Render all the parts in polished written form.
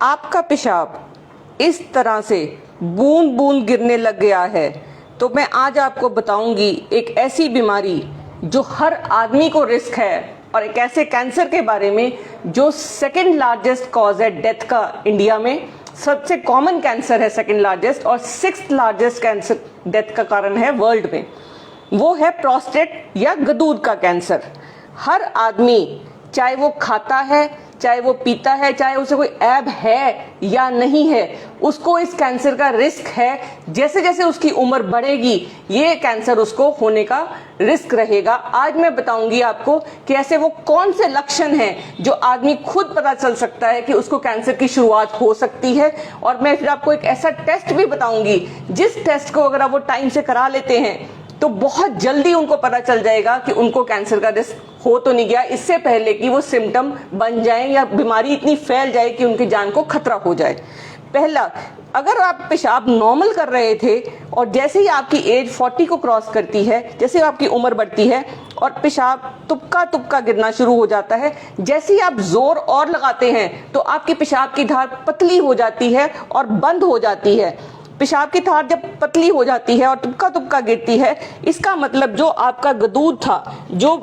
आपका पेशाब इस तरह से बूंद बूंद गिरने लग गया है, तो मैं आज आपको बताऊंगी एक ऐसी बीमारी जो हर आदमी को रिस्क है, और एक ऐसे कैंसर के बारे में जो सेकंड लार्जेस्ट कॉज है डेथ का इंडिया में। सबसे कॉमन कैंसर है सेकंड लार्जेस्ट, और सिक्स्थ लार्जेस्ट कैंसर डेथ का कारण है वर्ल्ड में। वो है प्रोस्टेट या गदूद का कैंसर। हर आदमी, चाहे वो खाता है, चाहे वो पीता है, चाहे उसे कोई ऐब है या नहीं है, उसको इस कैंसर का रिस्क है। जैसे जैसे उसकी उम्र बढ़ेगी ये कैंसर उसको होने का रिस्क रहेगा। आज मैं बताऊंगी आपको कि ऐसे वो कौन से लक्षण हैं जो आदमी खुद पता चल सकता है कि उसको कैंसर की शुरुआत हो सकती है। और मैं फिर आपको एक ऐसा टेस्ट भी बताऊंगी जिस टेस्ट को अगर आप वो टाइम से करा लेते हैं तो बहुत जल्दी उनको पता चल जाएगा कि उनको कैंसर का रिस्क हो तो नहीं गया, इससे पहले कि वो सिम्टम बन जाए या बीमारी इतनी फैल जाए कि उनकी जान को खतरा हो जाए। पहला, अगर आप पेशाब नॉर्मल कर रहे थे और जैसे ही आपकी एज 40 को क्रॉस करती है, जैसे आपकी उम्र बढ़ती है और पेशाब तुपका तुपका गिरना शुरू हो जाता है, जैसे ही आप जोर और लगाते हैं तो आपकी पेशाब की धार पतली हो जाती है और बंद हो जाती है। पेशाब की धार जब पतली हो जाती है और तुपका तुपका गिरती है, इसका मतलब जो आपका गदूद था, जो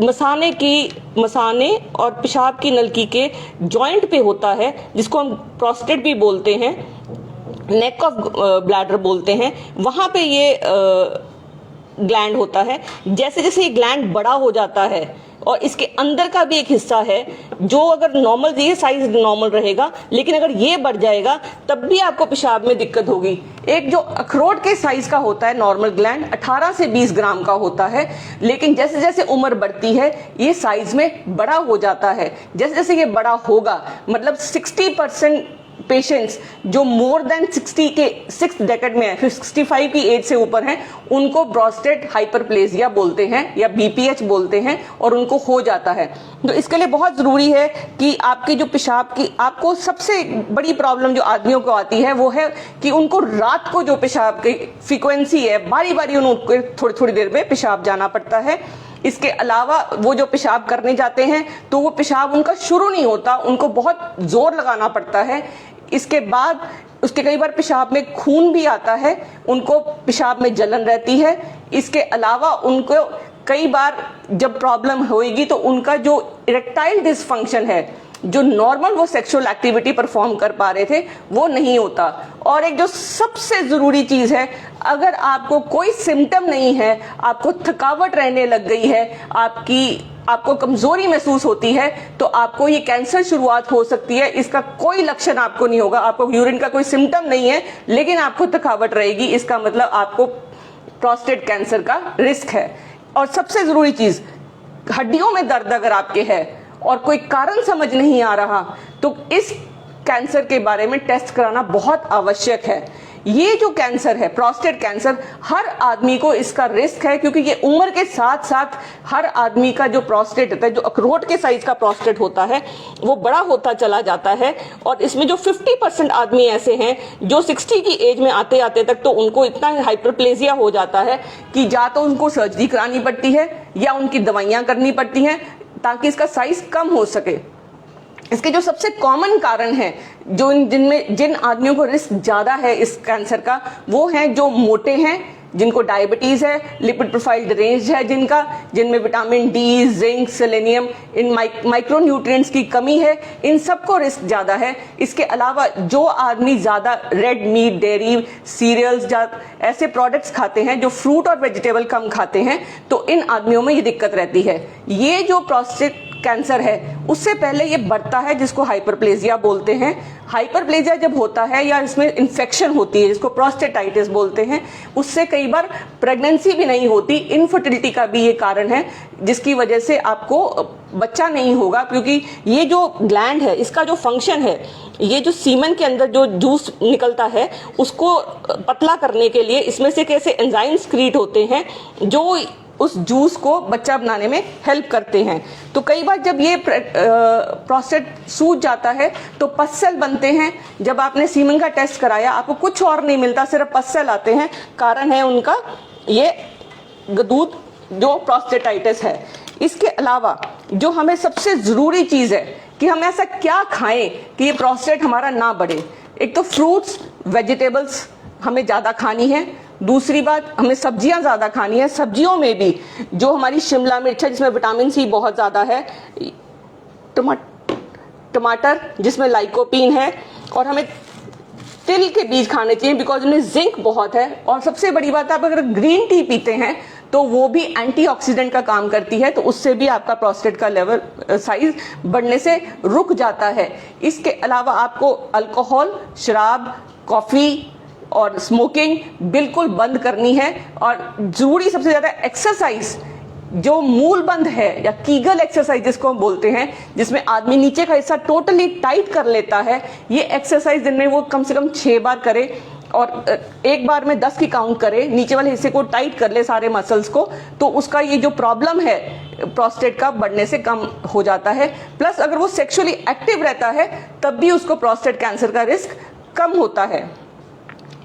मसाने और पेशाब की नलकी के जॉइंट पे होता है, जिसको हम प्रोस्टेट भी बोलते हैं, नेक ऑफ ब्लैडर बोलते हैं, वहां पे ये ग्लैंड होता है। जैसे जैसे ये ग्लैंड बड़ा हो जाता है और इसके अंदर का भी एक हिस्सा है जो अगर नॉर्मल, ये साइज नॉर्मल रहेगा, लेकिन अगर ये बढ़ जाएगा तब भी आपको पेशाब में दिक्कत होगी। एक जो अखरोट के साइज का होता है नॉर्मल ग्लैंड 18 से 20 ग्राम का होता है, लेकिन जैसे जैसे उम्र बढ़ती है ये साइज में बड़ा हो जाता है। जैसे जैसे ये बड़ा होगा, मतलब 60% पेशेंट्स जो मोर देन 60 के 6th डेकेड में है, फिर 65 की एज से ऊपर हैं, उनको प्रोस्टेट हाइपरप्लेजिया बोलते हैं या बीपीएच बोलते हैं, और उनको हो जाता है। तो इसके लिए बहुत जरूरी है कि आपकी जो पेशाब की, आपको सबसे बड़ी प्रॉब्लम जो आदमियों को आती है वो है कि उनको रात को जो पेशाब की फ्रीक्वेंसी है, बारी बारी उनको थोड़ी थोड़ी देर में पेशाब जाना पड़ता है। इसके अलावा वो जो पेशाब करने जाते हैं तो वो पेशाब उनका शुरू नहीं होता, उनको बहुत जोर लगाना पड़ता है। इसके बाद उसके कई बार पेशाब में खून भी आता है, उनको पेशाब में जलन रहती है। इसके अलावा उनको कई बार जब प्रॉब्लम होएगी तो उनका जो इरेक्टाइल डिसफंक्शन है, जो नॉर्मल वो सेक्सुअल एक्टिविटी परफॉर्म कर पा रहे थे, वो नहीं होता। और एक जो सबसे जरूरी चीज है, अगर आपको कोई सिम्टम नहीं है, आपको थकावट रहने लग गई है, आपको कमजोरी महसूस होती है, तो आपको ये कैंसर शुरुआत हो सकती है। इसका कोई लक्षण आपको नहीं होगा, आपको यूरिन का कोई सिम्टम नहीं है, लेकिन आपको थकावट रहेगी, इसका मतलब आपको प्रोस्टेट कैंसर का रिस्क है। और सबसे जरूरी चीज, हड्डियों में दर्द अगर आपके है और कोई कारण समझ नहीं आ रहा, तो इस कैंसर के बारे में टेस्ट कराना बहुत आवश्यक है। ये जो कैंसर है, प्रोस्टेट कैंसर, हर आदमी को इसका रिस्क है, क्योंकि ये उम्र के साथ साथ हर आदमी का जो प्रोस्टेट होता है, जो अखरोट के साइज का प्रोस्टेट होता है, वो बड़ा होता चला जाता है। और इसमें जो 50% आदमी ऐसे हैं जो 60 की एज में आते आते तक तो उनको इतना हाइपरप्लेजिया हो जाता है कि या तो उनको सर्जरी करानी पड़ती है या उनकी दवाइयां करनी पड़ती हैं ताकि इसका साइज कम हो सके। इसके जो सबसे कॉमन कारण है, जो जिन आदमियों को रिस्क ज्यादा है इस कैंसर का, वो हैं जो मोटे हैं, जिनको डायबिटीज है, लिपिड प्रोफाइल डिरेंज्ड है जिनमें विटामिन डी, जिंक, सेलेनियम, इन माइक्रो न्यूट्रिएंट्स की कमी है, इन सबको रिस्क ज्यादा है। इसके अलावा जो आदमी ज्यादा रेड मीट, डेयरी, सीरियल्स, ऐसे प्रोडक्ट्स खाते हैं, जो फ्रूट और वेजिटेबल कम खाते हैं, तो इन आदमियों में ये दिक्कत रहती है। ये जो प्रोस्टेट कैंसर है उससे पहले ये बढ़ता है, जिसको हाइपरप्लेजिया बोलते हैं। हाइपरप्लेजिया जब होता है या इसमें इन्फेक्शन होती है, जिसको प्रोस्टेटाइटिस बोलते हैं, उससे कई बार प्रेगनेंसी भी नहीं होती, इनफर्टिलिटी का भी ये कारण है, जिसकी वजह से आपको बच्चा नहीं होगा। क्योंकि ये जो ग्लैंड है, इसका जो फंक्शन है, ये जो सीमन के अंदर जो जूस निकलता है उसको पतला करने के लिए इसमें से कैसे एंजाइम्स क्रिएट होते हैं जो उस जूस को बच्चा बनाने में हेल्प करते हैं। तो कई बार जब ये प्रोस्टेट सूज जाता है तो पस्सेल बनते हैं। जब आपने सीमन का टेस्ट कराया, आपको कुछ और नहीं मिलता, सिर्फ पस्सेल आते हैं। कारण है उनका ये गदूद, जो प्रोस्टेटाइटिस है। इसके अलावा जो हमें सबसे जरूरी चीज है कि हम ऐसा क्या खाएं कि ये प्रोस्टेट हमारा ना बढ़े। एक तो फ्रूट्स वेजिटेबल्स हमें ज़्यादा खानी है, दूसरी बात हमें सब्जियां ज़्यादा खानी है। सब्जियों में भी जो हमारी शिमला मिर्च है जिसमें विटामिन सी बहुत ज़्यादा है, टमाटर जिसमें लाइकोपीन है, और हमें तिल के बीज खाने चाहिए बिकॉज उनमें जिंक बहुत है। और सबसे बड़ी बात, आप अगर ग्रीन टी पीते हैं तो वो भी एंटीऑक्सीडेंट का काम करती है, तो उससे भी आपका प्रोस्टेट का लेवल साइज बढ़ने से रुक जाता है। इसके अलावा आपको अल्कोहल, शराब, कॉफी और स्मोकिंग बिल्कुल बंद करनी है। और जरूरी सबसे ज्यादा एक्सरसाइज जो मूल बंद है या कीगल एक्सरसाइज जिसको हम बोलते हैं, जिसमें आदमी नीचे का हिस्सा टोटली टाइट कर लेता है, ये एक्सरसाइज दिन में वो कम से कम 6 बार करे और एक बार में 10 की काउंट करे, नीचे वाले हिस्से को टाइट कर ले सारे मसल्स को, तो उसका ये जो प्रॉब्लम है प्रोस्टेट का बढ़ने से कम हो जाता है। प्लस अगर वो सेक्सुअली एक्टिव रहता है तब भी उसको प्रोस्टेट कैंसर का रिस्क कम होता है।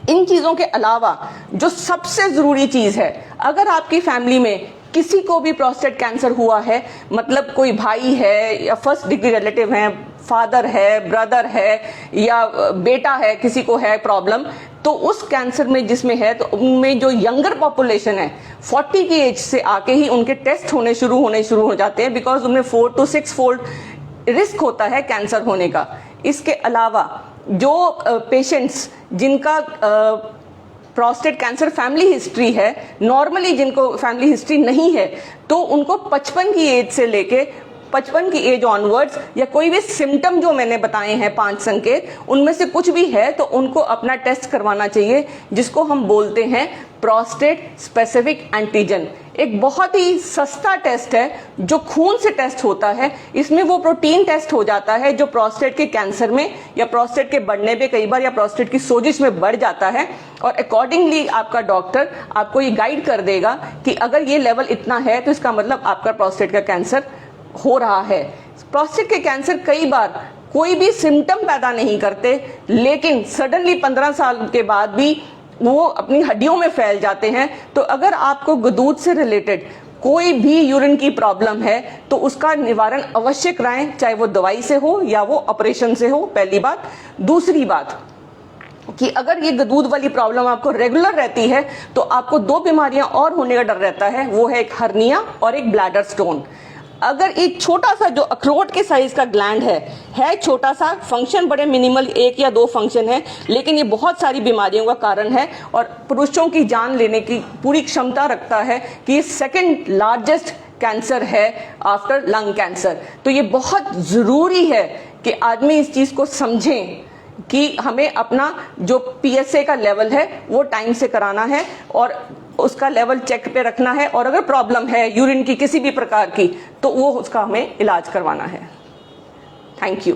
इन चीजों के अलावा जो सबसे जरूरी चीज है, अगर आपकी फैमिली में किसी को भी प्रोस्टेट कैंसर हुआ है, मतलब कोई भाई है या फर्स्ट डिग्री रिलेटिव है, फादर है, ब्रदर है या बेटा है, किसी को है प्रॉब्लम, तो उस कैंसर में जिसमें है तो उनमें जो यंगर पॉपुलेशन है 40 की एज से आके ही उनके टेस्ट होने शुरू हो जाते हैं, बिकॉज उनमें 4 to 6 फोल्ड रिस्क होता है कैंसर होने का। इसके अलावा जो पेशेंट्स जिनका प्रोस्टेट कैंसर फैमिली हिस्ट्री है, नॉर्मली जिनको फैमिली हिस्ट्री नहीं है, तो उनको 55 की एज से लेके 55 की एज ऑनवर्ड्स या कोई भी सिम्टम जो मैंने बताए हैं 5 संकेत, उनमें से कुछ भी है तो उनको अपना टेस्ट करवाना चाहिए, जिसको हम बोलते हैं प्रोस्टेट स्पेसिफिक एंटीजन। एक बहुत ही सस्ता टेस्ट है जो खून से टेस्ट होता है। इसमें वो प्रोटीन टेस्ट हो जाता है जो प्रोस्टेट के कैंसर में या प्रोस्टेट के बढ़ने पे कई बार या प्रोस्टेट की सोजिश में बढ़ जाता है, और अकॉर्डिंगली आपका डॉक्टर आपको ये गाइड कर देगा कि अगर ये लेवल इतना है तो इसका मतलब आपका प्रोस्टेट का कैंसर हो रहा है। प्रोस्टेट के कैंसर कई बार कोई भी सिम्टम पैदा नहीं करते, लेकिन सडनली 15 साल के बाद भी वो अपनी हड्डियों में फैल जाते हैं। तो अगर आपको गुदूद से रिलेटेड कोई भी यूरिन की प्रॉब्लम है तो उसका निवारण अवश्य कराएं, चाहे वो दवाई से हो या वो ऑपरेशन से हो, पहली बात। दूसरी बात कि अगर ये गदूद वाली प्रॉब्लम आपको रेगुलर रहती है तो आपको 2 बीमारियां और होने का डर रहता है, वो है एक हर्निया और एक ब्लैडर स्टोन। अगर एक छोटा सा जो अखरोट के साइज का ग्लैंड है छोटा सा, फंक्शन बड़े मिनिमल 1 या 2 फंक्शन है, लेकिन ये बहुत सारी बीमारियों का कारण है और पुरुषों की जान लेने की पूरी क्षमता रखता है कि ये सेकंड लार्जेस्ट कैंसर है आफ्टर लंग कैंसर। तो ये बहुत जरूरी है कि आदमी इस चीज को समझें कि हमें अपना जो PSA का लेवल है वो टाइम से कराना है और उसका लेवल चेक पे रखना है, और अगर प्रॉब्लम है यूरिन की किसी भी प्रकार की तो वो उसका हमें इलाज करवाना है। Thank you.